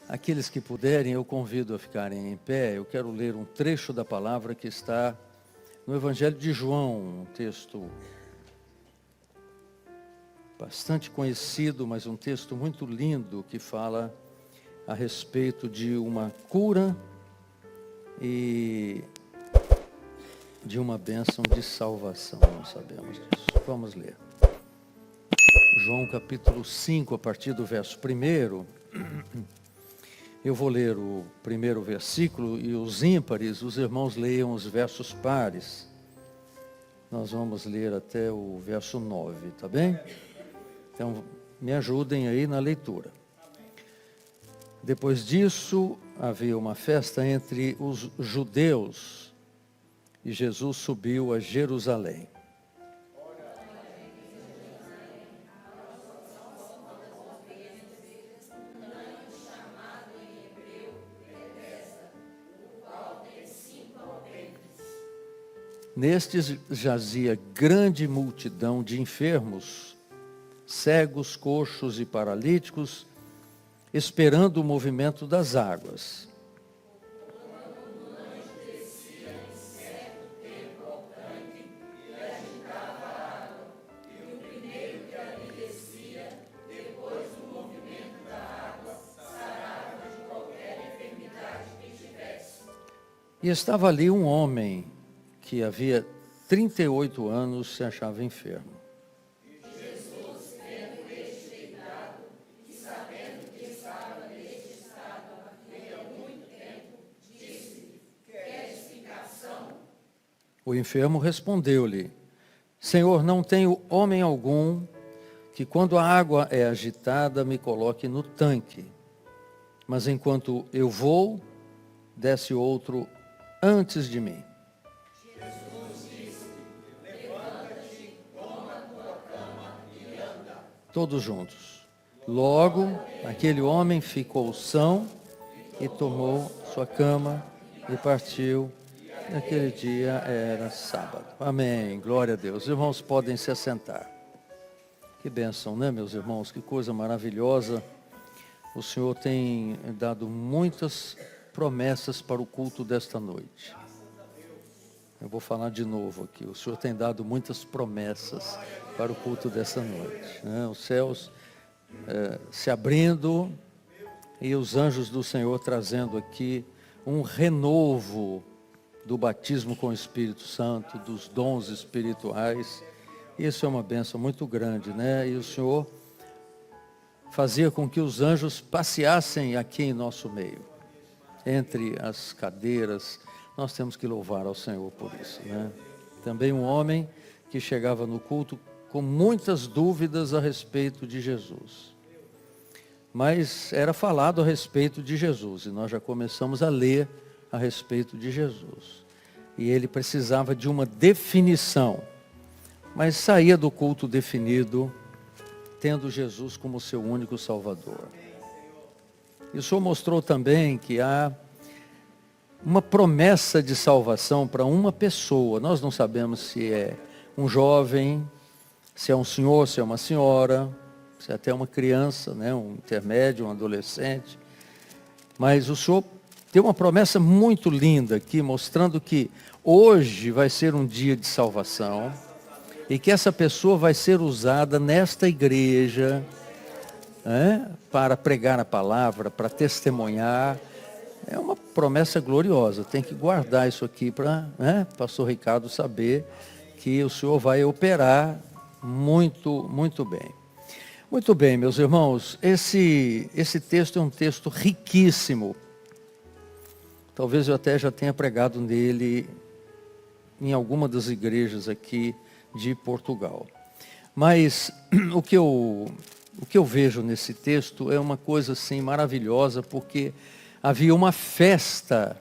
Aqueles que puderem, eu convido a ficarem em pé. Eu quero ler um trecho da palavra que está no Evangelho de João, um texto bastante conhecido, mas um texto muito lindo que fala a respeito de uma cura e de uma bênção de salvação. Nós sabemos disso. Vamos ler. João capítulo 5, a partir do verso 1. Eu vou ler o primeiro versículo e os ímpares, os irmãos leiam os versos pares. Nós vamos ler até o verso 9, tá bem? Então, me ajudem aí na leitura. Depois disso, havia uma festa entre os judeus e Jesus subiu a Jerusalém. Nestes jazia grande multidão de enfermos, cegos, coxos e paralíticos, esperando o movimento das águas. E estava ali um homem que havia 38 anos se achava enfermo. Jesus, tendo este deitado, e sabendo que estava neste estado havia muito tempo, disse-lhe: queres ficação? O enfermo respondeu-lhe: Senhor, não tenho homem algum que quando a água é agitada me coloque no tanque. Mas enquanto eu vou, desce outro antes de mim. Todos juntos. Logo, aquele homem ficou são e tomou sua cama e partiu. Naquele dia era sábado. Amém. Glória a Deus. Os irmãos podem se assentar. Que bênção, né, meus irmãos? Que coisa maravilhosa. O Senhor tem dado muitas promessas para o culto desta noite. Eu vou falar de novo aqui. O Senhor tem dado muitas promessas para o culto dessa noite, né? Os céus se abrindo e os anjos do Senhor trazendo aqui um renovo do batismo com o Espírito Santo, dos dons espirituais. Isso é uma bênção muito grande, né? E o Senhor fazia com que os anjos passeassem aqui em nosso meio, entre as cadeiras. Nós temos que louvar ao Senhor por isso, né? Também um homem que chegava no culto com muitas dúvidas a respeito de Jesus. Mas era falado a respeito de Jesus, e nós já começamos a ler a respeito de Jesus. E ele precisava de uma definição, mas saía do culto definido, tendo Jesus como seu único Salvador. E o Senhor mostrou também que há uma promessa de salvação para uma pessoa. Nós não sabemos se é um jovem, se é um senhor, se é uma senhora, se é até uma criança, né, um intermédio, um adolescente. Mas o Senhor tem uma promessa muito linda aqui, mostrando que hoje vai ser um dia de salvação e que essa pessoa vai ser usada nesta igreja, né, para pregar a palavra, para testemunhar. É uma promessa gloriosa. Tem que guardar isso aqui para, né, pastor Ricardo saber que o Senhor vai operar muito, muito bem. Muito bem, meus irmãos, esse texto é um texto riquíssimo. Talvez eu até já tenha pregado nele em alguma das igrejas aqui de Portugal. Mas o que eu vejo nesse texto é uma coisa assim maravilhosa, porque havia uma festa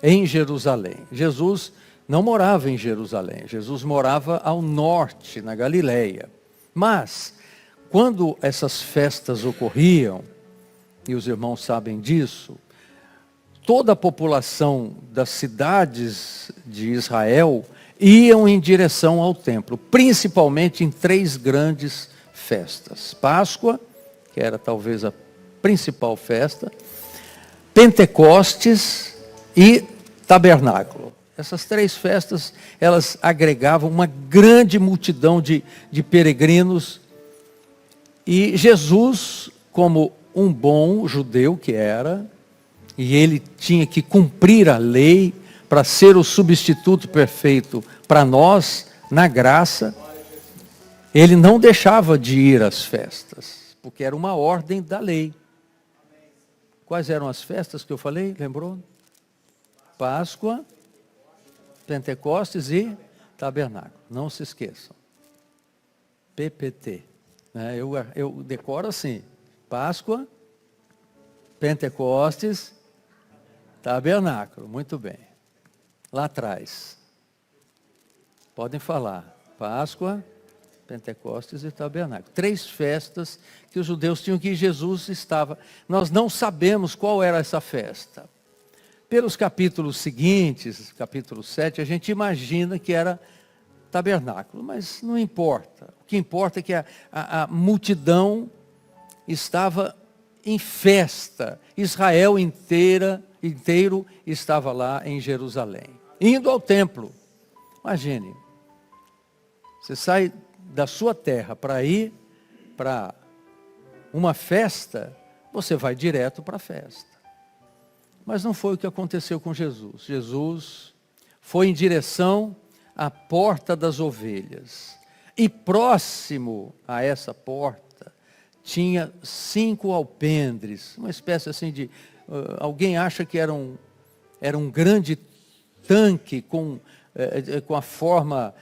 em Jerusalém. Jesus não morava em Jerusalém, Jesus morava ao norte, na Galileia. Mas, quando essas festas ocorriam, e os irmãos sabem disso, toda a população das cidades de Israel iam em direção ao templo, principalmente em 3 grandes festas. Páscoa, que era talvez a principal festa, Pentecostes e Tabernáculo. Essas 3 festas, elas agregavam uma grande multidão de peregrinos. E Jesus, como um bom judeu que era, e ele tinha que cumprir a lei para ser o substituto perfeito para nós, na graça, ele não deixava de ir às festas, porque era uma ordem da lei. Quais eram as festas que eu falei? Lembrou? Páscoa, Pentecostes e Tabernáculo. Não se esqueçam. PPT. Eu decoro assim. Páscoa, Pentecostes, Tabernáculo. Muito bem. Lá atrás. Podem falar. Páscoa, Pentecostes e Tabernáculo. 3 festas que os judeus tinham, que Jesus estava. Nós não sabemos qual era essa festa. Pelos capítulos seguintes, capítulo 7, a gente imagina que era tabernáculo, mas não importa. O que importa é que a multidão estava em festa. Israel inteiro estava lá em Jerusalém, indo ao templo. Imagine, você sai da sua terra para ir para uma festa, você vai direto para a festa. Mas não foi o que aconteceu com Jesus. Jesus foi em direção à porta das ovelhas. E próximo a essa porta, tinha 5 alpendres, uma espécie assim de... alguém acha que era um grande tanque com a forma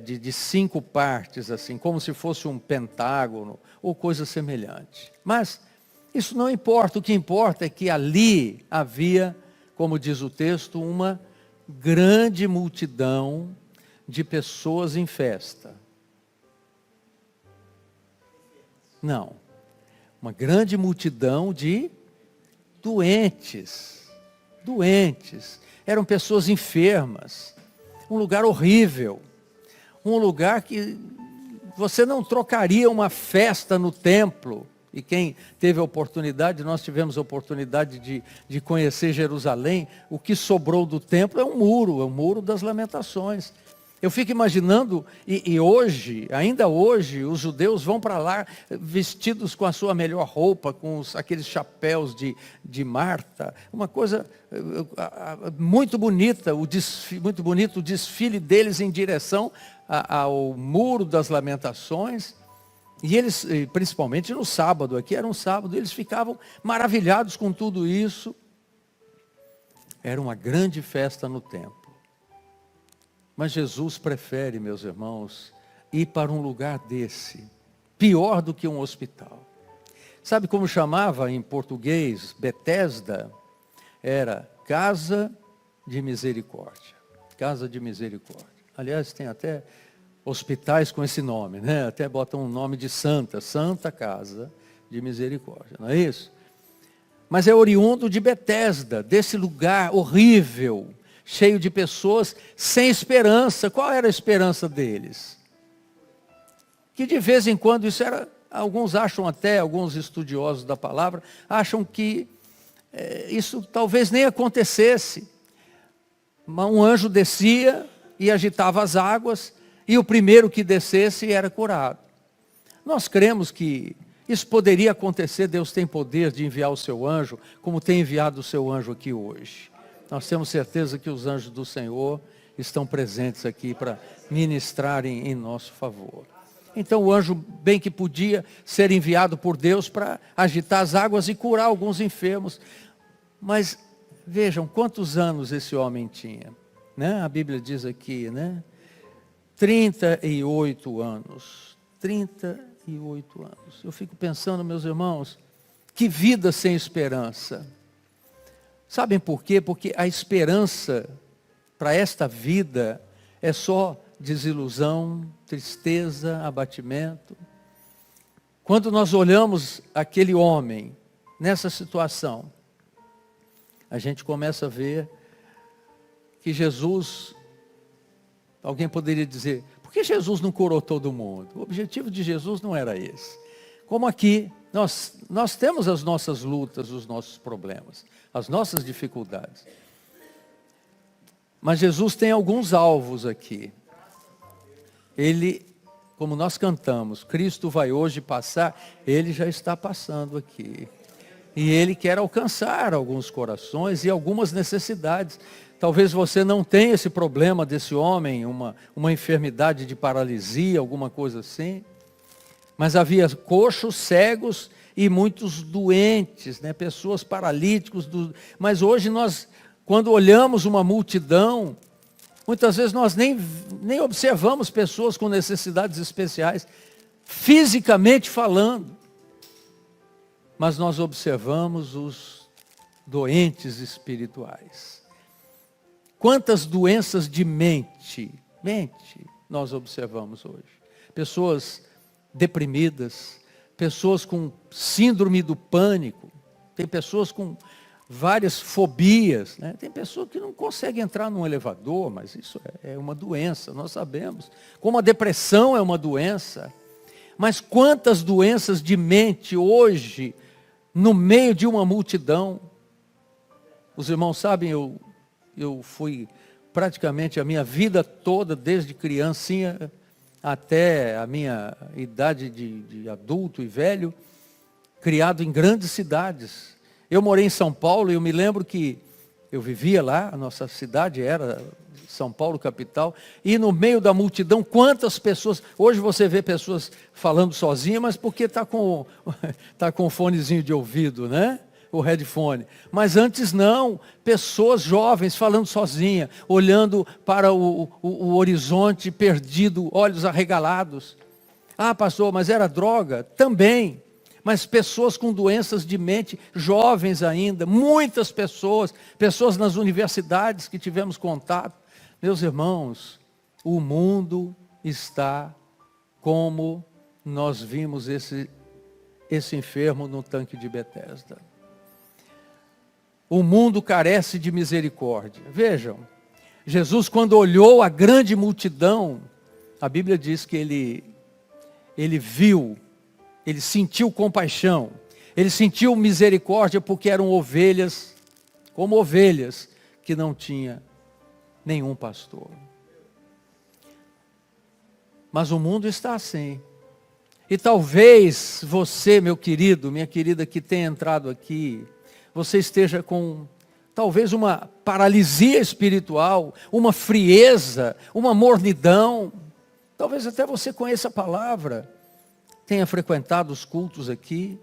de 5 partes, assim, como se fosse um pentágono, ou coisa semelhante. Mas isso não importa, o que importa é que ali havia, como diz o texto, uma grande multidão de pessoas em festa. Não, uma grande multidão de doentes, eram pessoas enfermas, um lugar horrível, um lugar que você não trocaria uma festa no templo. E quem teve a oportunidade, nós tivemos a oportunidade de conhecer Jerusalém, o que sobrou do templo é um muro das lamentações. Eu fico imaginando, e hoje, ainda hoje, os judeus vão para lá vestidos com a sua melhor roupa, com aqueles chapéus de Marta, uma coisa muito bonita, muito bonito o desfile deles em direção ao muro das lamentações. E eles, principalmente no sábado, aqui era um sábado, eles ficavam maravilhados com tudo isso. Era uma grande festa no templo. Mas Jesus prefere, meus irmãos, ir para um lugar desse, pior do que um hospital. Sabe como chamava em português Betesda? Era Casa de Misericórdia. Casa de Misericórdia. Aliás, tem até hospitais com esse nome, né? Até botam um nome de Santa Casa de Misericórdia, não é isso? Mas é oriundo de Betesda, desse lugar horrível, cheio de pessoas sem esperança. Qual era a esperança deles? Que de vez em quando isso era, alguns acham até, alguns estudiosos da palavra, acham que isso talvez nem acontecesse. Um anjo descia e agitava as águas, e o primeiro que descesse era curado. Nós cremos que isso poderia acontecer. Deus tem poder de enviar o seu anjo, como tem enviado o seu anjo aqui hoje. Nós temos certeza que os anjos do Senhor estão presentes aqui para ministrarem em nosso favor. Então o anjo bem que podia ser enviado por Deus para agitar as águas e curar alguns enfermos. Mas vejam quantos anos esse homem tinha, né? A Bíblia diz aqui, né? 38 anos. 38 anos. Eu fico pensando, meus irmãos, que vida sem esperança. Sabem por quê? Porque a esperança para esta vida é só desilusão, tristeza, abatimento. Quando nós olhamos aquele homem nessa situação, a gente começa a ver que Jesus... Alguém poderia dizer, por que Jesus não curou todo mundo? O objetivo de Jesus não era esse. Como aqui, Nós temos as nossas lutas, os nossos problemas, as nossas dificuldades. Mas Jesus tem alguns alvos aqui. Ele, como nós cantamos, Cristo vai hoje passar, Ele já está passando aqui. E Ele quer alcançar alguns corações e algumas necessidades. Talvez você não tenha esse problema desse homem, uma enfermidade de paralisia, alguma coisa assim. Mas havia coxos, cegos e muitos doentes, né? Pessoas paralíticos. Mas hoje nós, quando olhamos uma multidão, muitas vezes nós nem observamos pessoas com necessidades especiais, fisicamente falando. Mas nós observamos os doentes espirituais. Quantas doenças de mente nós observamos hoje? Pessoas deprimidas, pessoas com síndrome do pânico, tem pessoas com várias fobias, né? Tem pessoas que não conseguem entrar num elevador, mas isso é uma doença, nós sabemos. Como a depressão é uma doença, mas quantas doenças de mente hoje, no meio de uma multidão. Os irmãos sabem, eu fui praticamente a minha vida toda, desde criancinha até a minha idade de adulto e velho, criado em grandes cidades. Eu morei em São Paulo e eu me lembro que eu vivia lá, a nossa cidade era São Paulo capital, e no meio da multidão, quantas pessoas, hoje você vê pessoas falando sozinhas, mas porque está com o fonezinho de ouvido, né? O headphone. Mas antes não, pessoas jovens falando sozinha, olhando para o horizonte perdido, olhos arregalados. Ah, pastor, mas era droga? Também. Mas pessoas com doenças de mente, jovens ainda, muitas pessoas nas universidades que tivemos contato. Meus irmãos, o mundo está como nós vimos esse enfermo no tanque de Betesda. O mundo carece de misericórdia. Vejam, Jesus quando olhou a grande multidão, a Bíblia diz que ele viu, ele sentiu compaixão, ele sentiu misericórdia porque eram ovelhas, como ovelhas que não tinha nenhum pastor. Mas o mundo está assim. E talvez você, meu querido, minha querida que tem entrado aqui, você esteja com talvez uma paralisia espiritual, uma frieza, uma mornidão. Talvez até você conheça a palavra, tenha frequentado os cultos aqui.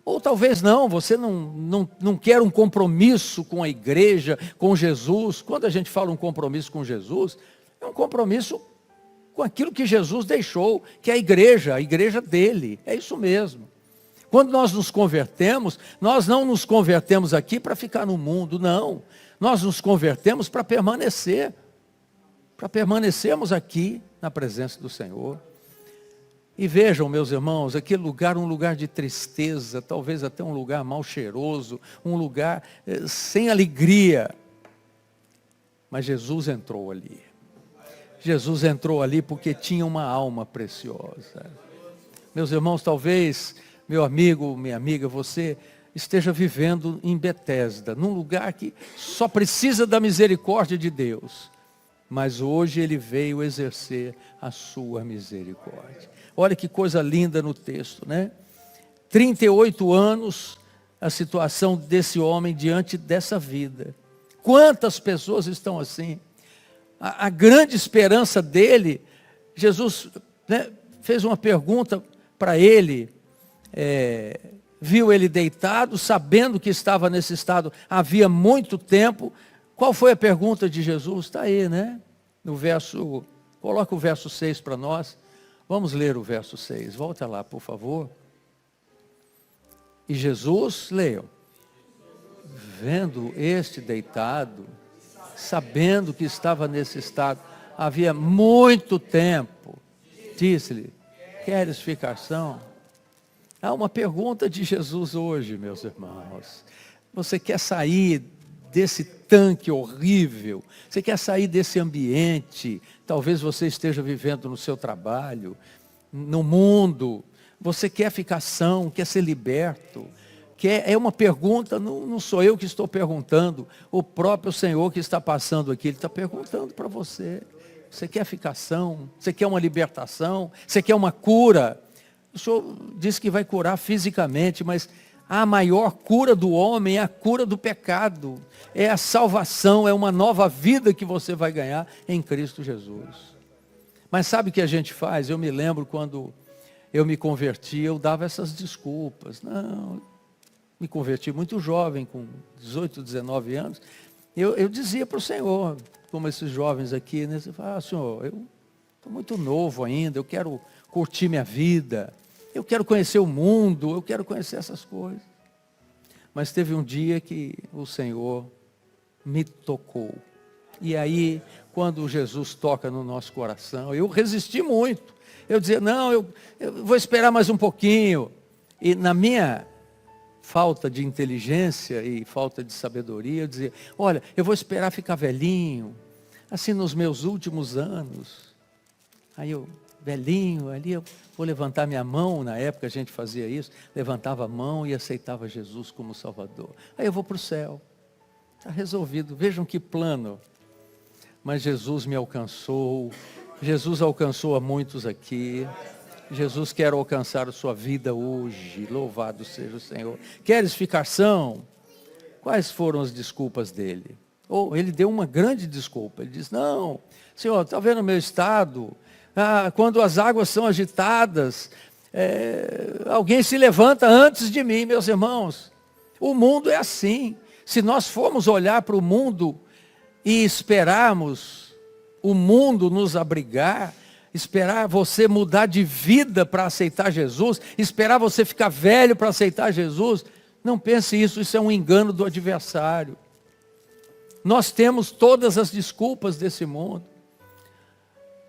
Ou talvez não, você não quer um compromisso com a igreja, com Jesus. Quando a gente fala um compromisso com Jesus, é um compromisso com aquilo que Jesus deixou, que é a igreja dele. É isso mesmo. Quando nós nos convertemos, nós não nos convertemos aqui para ficar no mundo, não. Nós nos convertemos para permanecer. Para permanecermos aqui na presença do Senhor. E vejam, meus irmãos, aquele lugar, um lugar de tristeza, talvez até um lugar mal cheiroso, um lugar sem alegria. Mas Jesus entrou ali. Jesus entrou ali porque tinha uma alma preciosa. Meus irmãos, talvez, meu amigo, minha amiga, você esteja vivendo em Betesda, num lugar que só precisa da misericórdia de Deus. Mas hoje Ele veio exercer a sua misericórdia. Olha que coisa linda no texto, né? 38 anos a situação desse homem diante dessa vida. Quantas pessoas estão assim? A grande esperança dele, Jesus, né, fez uma pergunta para ele, viu ele deitado, sabendo que estava nesse estado havia muito tempo. Qual foi a pergunta de Jesus? Está aí, né? No verso, coloca o verso 6 para nós. Vamos ler o verso 6, volta lá, por favor. E Jesus, leiam, vendo este deitado, sabendo que estava nesse estado, havia muito tempo, disse-lhe, queres ficar são? Há uma pergunta de Jesus hoje, meus irmãos. Você quer sair desse tanque horrível? Você quer sair desse ambiente? Talvez você esteja vivendo no seu trabalho, no mundo. Você quer ficar são, quer ser liberto? É uma pergunta, não sou eu que estou perguntando, o próprio Senhor que está passando aqui, Ele está perguntando para você. Você quer ficar são? Você quer uma libertação? Você quer uma cura? O Senhor disse que vai curar fisicamente, mas a maior cura do homem é a cura do pecado. É a salvação, é uma nova vida que você vai ganhar em Cristo Jesus. Mas sabe o que a gente faz? Eu me lembro quando eu me converti, eu dava essas desculpas. Não, me converti muito jovem, com 18, 19 anos. Eu dizia para o Senhor, como esses jovens aqui, né? Você fala, Senhor, eu estou muito novo ainda, eu quero curtir minha vida, eu quero conhecer o mundo, eu quero conhecer essas coisas. Mas teve um dia que o Senhor me tocou. E aí, quando Jesus toca no nosso coração, eu resisti muito. Eu dizia, não, eu vou esperar mais um pouquinho. E na minha falta de inteligência e falta de sabedoria, eu dizia, olha, eu vou esperar ficar velhinho, assim nos meus últimos anos. Aí eu, velhinho, ali eu vou levantar minha mão, na época a gente fazia isso, levantava a mão e aceitava Jesus como Salvador. Aí eu vou para o céu, está resolvido, vejam que plano. Mas Jesus me alcançou, Jesus alcançou a muitos aqui. Jesus quer alcançar a sua vida hoje, louvado seja o Senhor. Queres ficar são? Quais foram as desculpas dele? Ele deu uma grande desculpa, ele disse, não, Senhor, está vendo o meu estado? Quando as águas são agitadas, alguém se levanta antes de mim, meus irmãos. O mundo é assim. Se nós formos olhar para o mundo e esperarmos o mundo nos abrigar, esperar você mudar de vida para aceitar Jesus, esperar você ficar velho para aceitar Jesus, não pense isso é um engano do adversário. Nós temos todas as desculpas desse mundo.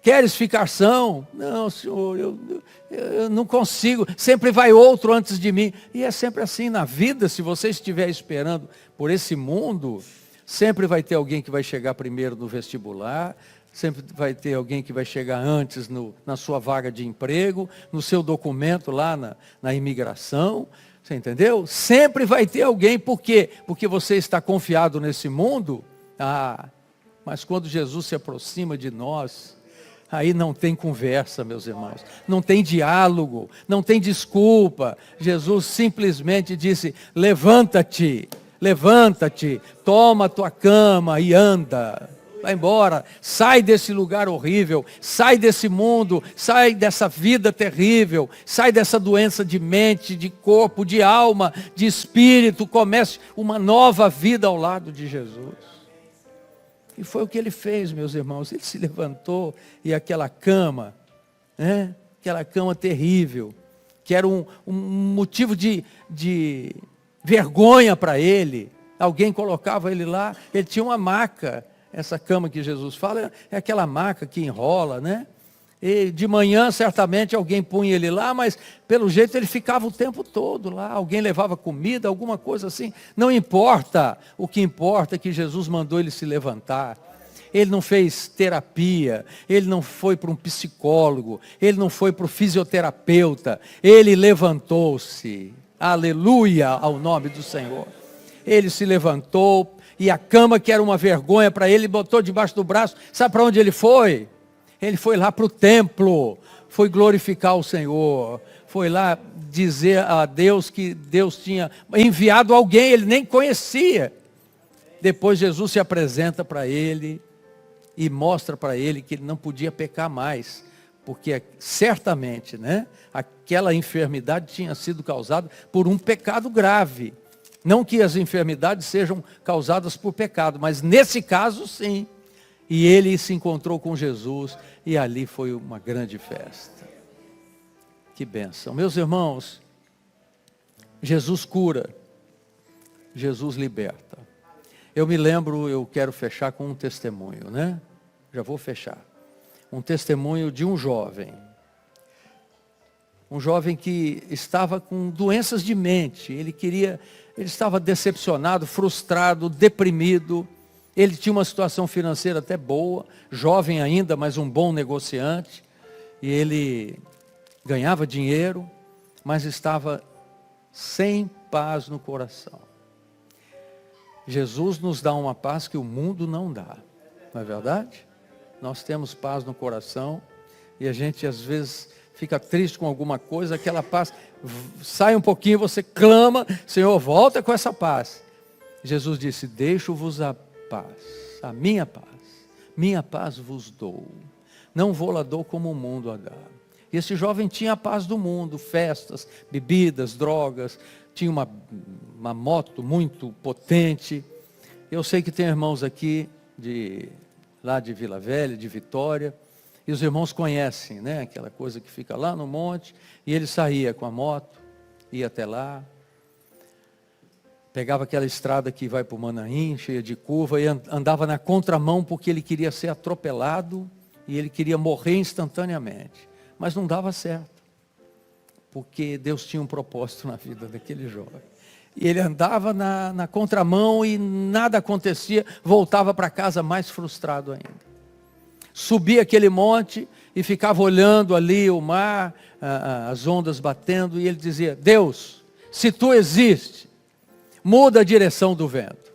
Queres ficar são? Não, Senhor, eu não consigo, sempre vai outro antes de mim. E é sempre assim na vida, se você estiver esperando por esse mundo, sempre vai ter alguém que vai chegar primeiro no vestibular, sempre vai ter alguém que vai chegar antes na sua vaga de emprego, no seu documento lá na imigração, você entendeu? Sempre vai ter alguém, por quê? Porque você está confiado nesse mundo, mas quando Jesus se aproxima de nós, aí não tem conversa, meus irmãos, não tem diálogo, não tem desculpa. Jesus simplesmente disse, levanta-te, toma a tua cama e anda. Vai embora, sai desse lugar horrível, sai desse mundo, sai dessa vida terrível, sai dessa doença de mente, de corpo, de alma, de espírito, comece uma nova vida ao lado de Jesus. E foi o que ele fez, meus irmãos, ele se levantou e aquela cama, aquela cama terrível, que era um motivo de vergonha para ele, alguém colocava ele lá, ele tinha uma maca. Essa cama que Jesus fala é aquela maca que enrola, né? E de manhã certamente alguém punha ele lá, mas pelo jeito ele ficava o tempo todo lá. Alguém levava comida, alguma coisa assim. Não importa, o que importa é que Jesus mandou ele se levantar. Ele não fez terapia, ele não foi para um psicólogo, ele não foi para o fisioterapeuta. Ele levantou-se. Aleluia ao nome do Senhor. Ele se levantou. E a cama, que era uma vergonha para ele, botou debaixo do braço. Sabe para onde ele foi? Ele foi lá para o templo. Foi glorificar o Senhor. Foi lá dizer a Deus que Deus tinha enviado alguém, ele nem conhecia. Depois Jesus se apresenta para ele e mostra para ele que ele não podia pecar mais. Porque certamente, aquela enfermidade tinha sido causada por um pecado grave. Não que as enfermidades sejam causadas por pecado, mas nesse caso sim. E ele se encontrou com Jesus e ali foi uma grande festa. Que bênção. Meus irmãos, Jesus cura, Jesus liberta. Eu me lembro, eu quero fechar com um testemunho, Já vou fechar. Um testemunho de um jovem. Um jovem que estava com doenças de mente, ele estava decepcionado, frustrado, deprimido. Ele tinha uma situação financeira até boa, jovem ainda, mas um bom negociante. E ele ganhava dinheiro, mas estava sem paz no coração. Jesus nos dá uma paz que o mundo não dá, não é verdade? Nós temos paz no coração e a gente às vezes fica triste com alguma coisa, aquela paz sai um pouquinho, você clama, Senhor, volta com essa paz. Jesus disse, deixo-vos a paz, a minha paz vos dou, não vou lá dou como o mundo a dá. E esse jovem tinha a paz do mundo, festas, bebidas, drogas, tinha uma moto muito potente. Eu sei que tem irmãos aqui, lá de Vila Velha, de Vitória, e os irmãos conhecem, né? Aquela coisa que fica lá no monte, e ele saía com a moto, ia até lá, pegava aquela estrada que vai para o Manaim, cheia de curva, e andava na contramão porque ele queria ser atropelado, e ele queria morrer instantaneamente. Mas não dava certo, porque Deus tinha um propósito na vida daquele jovem. E ele andava na contramão e nada acontecia, voltava para casa mais frustrado ainda. Subia aquele monte e ficava olhando ali o mar, as ondas batendo, e ele dizia, Deus, se tu existes, muda a direção do vento.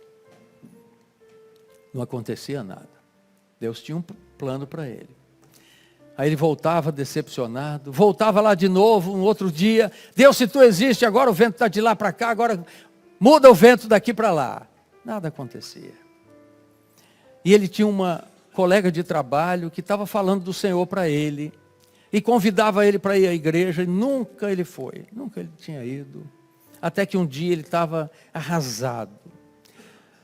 Não acontecia nada. Deus tinha um plano para ele. Aí ele voltava decepcionado, voltava lá de novo, um outro dia, Deus, se tu existe, agora o vento está de lá para cá, agora muda o vento daqui para lá. Nada acontecia. E ele tinha uma colega de trabalho que estava falando do Senhor para ele, e convidava ele para ir à igreja, e nunca ele foi, nunca ele tinha ido. Até que um dia ele estava arrasado.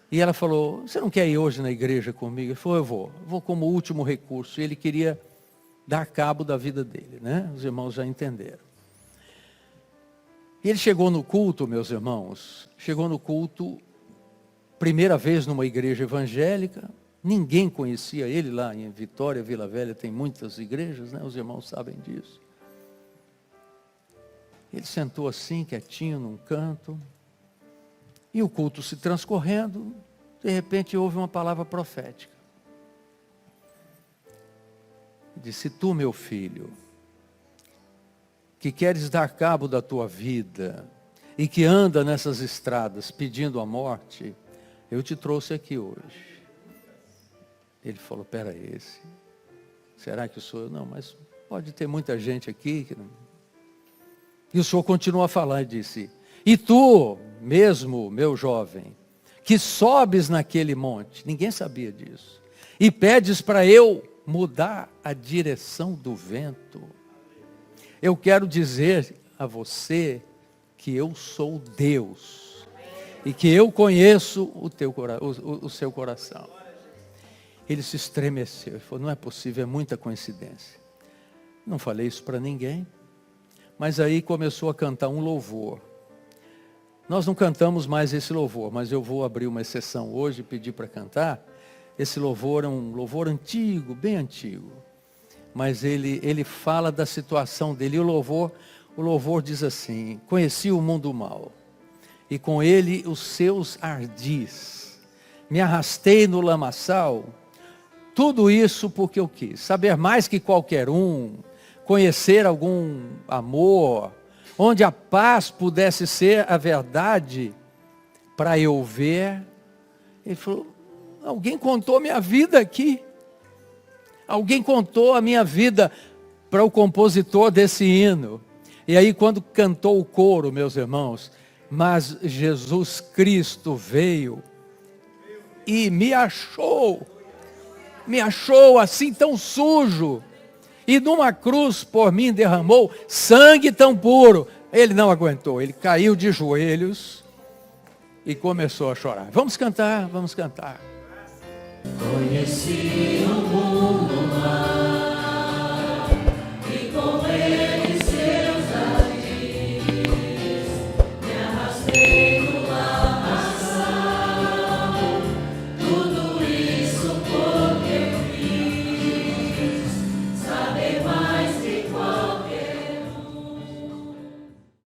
E ela falou, você não quer ir hoje na igreja comigo? Ele falou, eu vou como último recurso. E ele queria dar cabo da vida dele, né? Os irmãos já entenderam. E ele chegou no culto, meus irmãos, primeira vez numa igreja evangélica, ninguém conhecia ele lá em Vitória, Vila Velha, tem muitas igrejas, né? Os irmãos sabem disso. Ele sentou assim, quietinho, num canto, e o culto se transcorrendo, de repente houve uma palavra profética. Disse, tu, meu filho, que queres dar cabo da tua vida e que anda nessas estradas pedindo a morte, eu te trouxe aqui hoje. Ele falou, peraí, será que sou eu? Não, mas pode ter muita gente aqui que não... E o Senhor continuou a falar e disse, e tu mesmo, meu jovem, que sobes naquele monte, ninguém sabia disso, e pedes para eu mudar a direção do vento. Eu quero dizer a você que eu sou Deus e que eu conheço o seu coração. Ele se estremeceu e falou, não é possível, é muita coincidência. Não falei isso para ninguém, mas aí começou a cantar um louvor. Nós não cantamos mais esse louvor, mas eu vou abrir uma exceção hoje e pedir para cantar. Esse louvor é um louvor antigo, bem antigo, mas ele fala da situação dele. E o louvor diz assim, conheci o mundo mal, e com ele os seus ardis, me arrastei no lamaçal, tudo isso porque eu quis, saber mais que qualquer um, conhecer algum amor, onde a paz pudesse ser a verdade, para eu ver. Ele falou, alguém contou minha vida aqui. Alguém contou a minha vida para o compositor desse hino. E aí quando cantou o coro, meus irmãos, mas Jesus Cristo veio e me achou assim tão sujo, e numa cruz por mim derramou sangue tão puro. Ele não aguentou, ele caiu de joelhos e começou a chorar. Vamos cantar, vamos cantar. Conheci